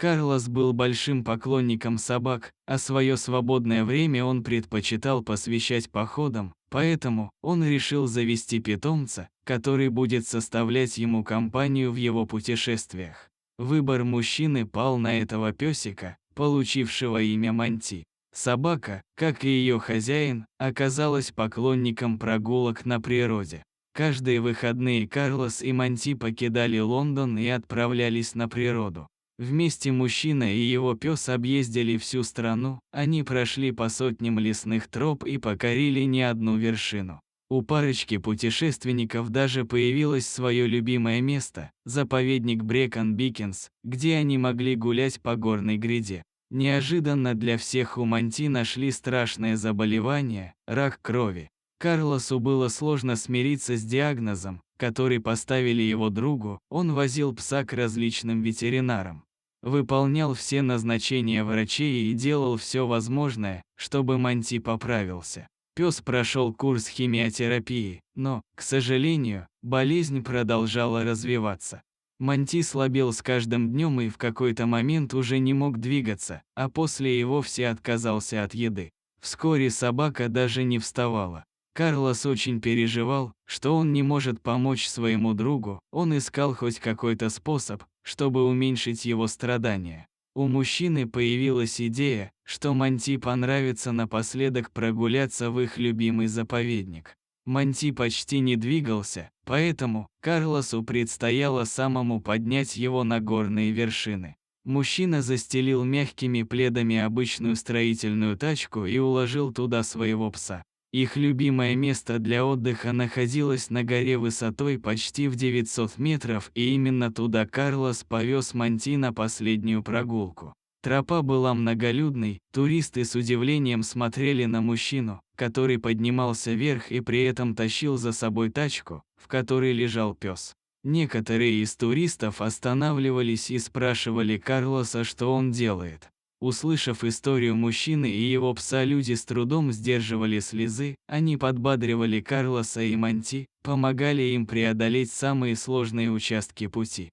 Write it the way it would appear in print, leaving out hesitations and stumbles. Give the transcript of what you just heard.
Карлос был большим поклонником собак, а свое свободное время он предпочитал посвящать походам, поэтому он решил завести питомца, который будет составлять ему компанию в его путешествиях. Выбор мужчины пал на этого песика, получившего имя Монти. Собака, как и ее хозяин, оказалась поклонником прогулок на природе. Каждые выходные Карлос и Монти покидали Лондон и отправлялись на природу. Вместе мужчина и его пес объездили всю страну, они прошли по сотням лесных троп и покорили не одну вершину. У парочки путешественников даже появилось свое любимое место – заповедник Брэкон-Бикенс, где они могли гулять по горной гряде. Неожиданно для всех у Монти нашли страшное заболевание – рак крови. Карлосу было сложно смириться с диагнозом, который поставили его другу, он возил пса к различным ветеринарам. Выполнял все назначения врачей и делал все возможное, чтобы Монти поправился. Пес прошел курс химиотерапии, но, к сожалению, болезнь продолжала развиваться. Монти слабел с каждым днем и в какой-то момент уже не мог двигаться, а после и вовсе отказался от еды. Вскоре собака даже не вставала. Карлос очень переживал, что он не может помочь своему другу, он искал хоть какой-то способ, чтобы уменьшить его страдания. У мужчины появилась идея, что Монти понравится напоследок прогуляться в их любимый заповедник. Монти почти не двигался, поэтому Карлосу предстояло самому поднять его на горные вершины. Мужчина застелил мягкими пледами обычную строительную тачку и уложил туда своего пса. Их любимое место для отдыха находилось на горе высотой почти в 900 метров, и именно туда Карлос повез Монти на последнюю прогулку. Тропа была многолюдной, туристы с удивлением смотрели на мужчину, который поднимался вверх и при этом тащил за собой тачку, в которой лежал пес. Некоторые из туристов останавливались и спрашивали Карлоса, что он делает. Услышав историю мужчины и его пса, люди с трудом сдерживали слезы, они подбадривали Карлоса и Монти, помогали им преодолеть самые сложные участки пути.